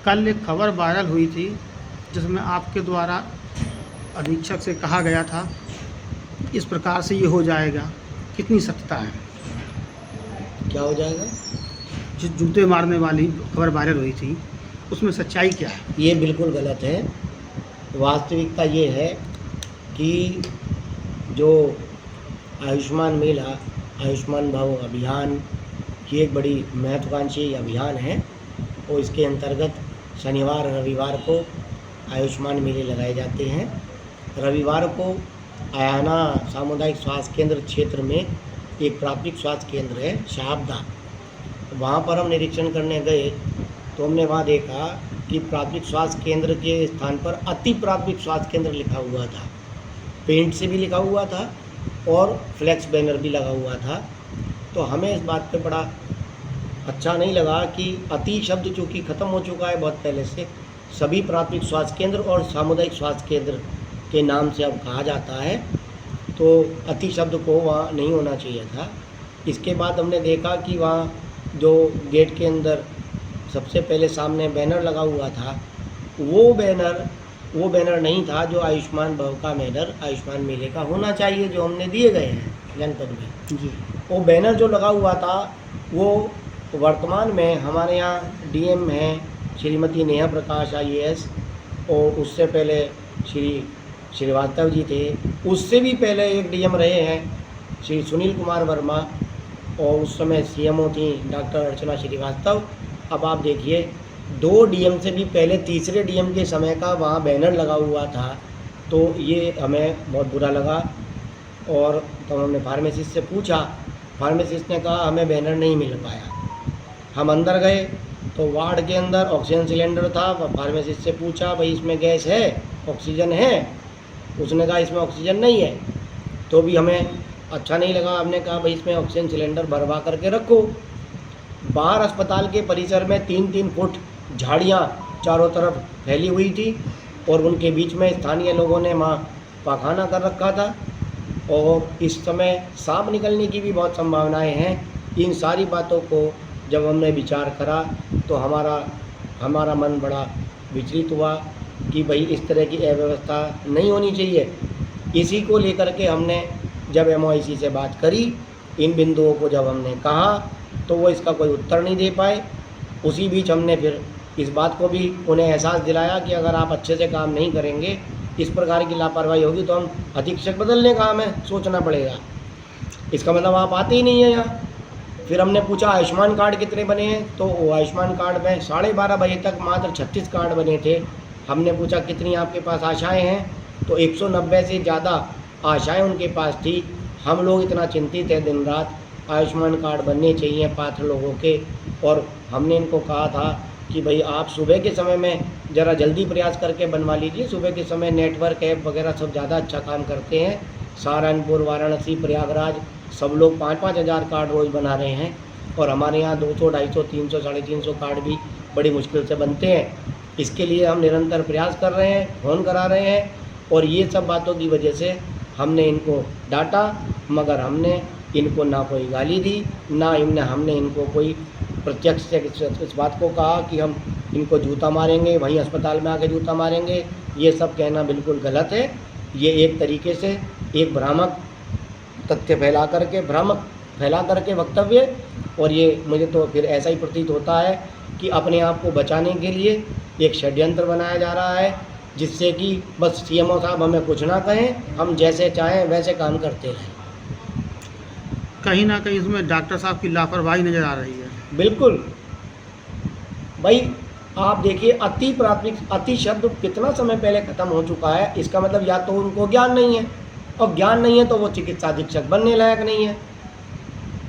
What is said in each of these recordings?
कल एक खबर वायरल हुई थी जिसमें आपके द्वारा अधीक्षक से कहा गया था इस प्रकार से ये हो जाएगा, कितनी सत्यता है? क्या हो जाएगा? जो जूते मारने वाली खबर वायरल हुई थी उसमें सच्चाई क्या है? ये बिल्कुल गलत है। वास्तविकता ये है कि जो आयुष्मान मेला, आयुष्मान भव अभियान की एक बड़ी महत्वाकांक्षी अभियान है और इसके अंतर्गत शनिवार रविवार को आयुष्मान मेले लगाए जाते हैं। रविवार को आयाना सामुदायिक स्वास्थ्य केंद्र क्षेत्र में एक प्राथमिक स्वास्थ्य केंद्र है शाहबदा, वहाँ पर हम निरीक्षण करने गए तो हमने वहाँ देखा कि प्राथमिक स्वास्थ्य केंद्र के स्थान पर अति प्राथमिक स्वास्थ्य केंद्र लिखा हुआ था, पेंट से भी लिखा हुआ था और फ्लैक्स बैनर भी लगा हुआ था। तो हमें इस बात पे बड़ा अच्छा नहीं लगा कि अति शब्द चूँकि ख़त्म हो चुका है बहुत पहले से, सभी प्राथमिक स्वास्थ्य केंद्र और सामुदायिक स्वास्थ्य केंद्र के नाम से अब कहा जाता है, तो अति शब्द को वहाँ नहीं होना चाहिए था। इसके बाद हमने देखा कि वहाँ जो गेट के अंदर सबसे पहले सामने बैनर लगा हुआ था, वो बैनर नहीं था जो आयुष्मान भव का बैनर आयुष्मान मेले का होना चाहिए, जो हमने दिए गए हैं जनपद में जी। वो बैनर जो लगा हुआ था वो वर्तमान में हमारे यहाँ डीएम हैं श्रीमती नेहा प्रकाश IAS, और उससे पहले श्री श्रीवास्तव जी थे, उससे भी पहले एक डीएम रहे हैं श्री सुनील कुमार वर्मा, और उस समय CMO थी डॉक्टर अर्चना श्रीवास्तव। अब आप देखिए 2 डीएम से भी पहले तीसरे डीएम के समय का वहाँ बैनर लगा हुआ था, तो ये हमें बहुत बुरा लगा। और तो हमने फार्मेसिस्ट से पूछा, फार्मेसिस्ट ने कहा हमें बैनर नहीं मिल पाया। हम अंदर गए तो वार्ड के अंदर ऑक्सीजन सिलेंडर था, फार्मेसिस्ट से पूछा भाई इसमें गैस है, ऑक्सीजन है? उसने कहा इसमें ऑक्सीजन नहीं है। तो भी हमें अच्छा नहीं लगा, हमने कहा भाई इसमें ऑक्सीजन सिलेंडर भरवा करके रखो। बाहर अस्पताल के परिसर में 3-3 फुट झाड़ियाँ चारों तरफ फैली हुई थी और उनके बीच में स्थानीय लोगों ने वहाँ पाखाना कर रखा था, और इस समय सांप निकलने की भी बहुत संभावनाएं हैं। इन सारी बातों को जब हमने विचार करा तो हमारा मन बड़ा विचलित हुआ कि भाई इस तरह की अव्यवस्था नहीं होनी चाहिए। इसी को लेकर के हमने जब MOIC से बात करी, इन बिंदुओं को जब हमने कहा तो वो इसका कोई उत्तर नहीं दे पाए। उसी बीच हमने फिर इस बात को भी उन्हें एहसास दिलाया कि अगर आप अच्छे से काम नहीं करेंगे, इस प्रकार की लापरवाही होगी तो हम अधीक्षक बदलने का हमें सोचना पड़ेगा। इसका मतलब आप आते ही नहीं हैं यहाँ। फिर हमने पूछा आयुष्मान कार्ड कितने बने हैं, तो वो आयुष्मान कार्ड में 12:30 बजे तक मात्र 36 कार्ड बने थे। हमने पूछा कितनी आपके पास आशाएं हैं, तो 190 से ज़्यादा आशाएं उनके पास थी। हम लोग इतना चिंतित हैं दिन रात, आयुष्मान कार्ड बनने चाहिए पात्र लोगों के, और हमने इनको कहा था कि भाई आप सुबह के समय में ज़रा जल्दी प्रयास करके बनवा लीजिए। सुबह के समय नेटवर्क ऐप वगैरह सब ज़्यादा अच्छा काम करते हैं। सहारनपुर, वाराणसी, प्रयागराज सब लोग 5-5 हज़ार कार्ड रोज़ बना रहे हैं, और हमारे यहाँ 200, 250, 300, 350 कार्ड भी बड़ी मुश्किल से बनते हैं। इसके लिए हम निरंतर प्रयास कर रहे हैं, फ़ोन करा रहे हैं, और ये सब बातों की वजह से हमने इनको डांटा, मगर हमने इनको ना कोई गाली दी, ना हमने इनको कोई प्रत्यक्ष से इस बात को कहा कि हम इनको जूता मारेंगे, वहीं अस्पताल में आके जूता मारेंगे। ये सब कहना बिल्कुल गलत है। ये एक तरीके से एक भ्रामक तथ्य फैला करके वक्तव्य, और ये मुझे तो फिर ऐसा ही प्रतीत होता है कि अपने आप को बचाने के लिए एक षड्यंत्र बनाया जा रहा है, जिससे कि बस CMO साहब हमें कुछ ना कहें, हम जैसे चाहें वैसे काम करते रहें। कहीं ना कहीं इसमें डॉक्टर साहब की लापरवाही नज़र आ रही है। बिल्कुल भाई, आप देखिए अति शब्द कितना समय पहले ख़त्म हो चुका है। इसका मतलब या तो उनको ज्ञान नहीं है, और ज्ञान नहीं है तो वो चिकित्सा अधीक्षक बनने लायक नहीं है,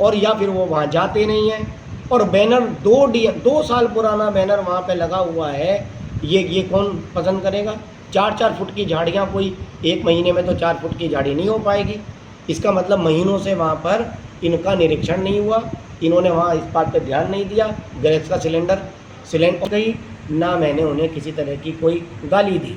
और या फिर वो वहाँ जाते नहीं हैं। और बैनर 2 साल पुराना बैनर वहाँ पे लगा हुआ है, ये कौन पसंद करेगा? 4-4 फुट की झाड़ियाँ, कोई 1 महीने में तो 4 फुट की झाड़ी नहीं हो पाएगी। इसका मतलब महीनों से वहाँ पर इनका निरीक्षण नहीं हुआ, इन्होंने वहाँ इस बात पर ध्यान नहीं दिया। गैस का सिलेंडर गई ना, मैंने उन्हें किसी तरह की कोई गाली दी।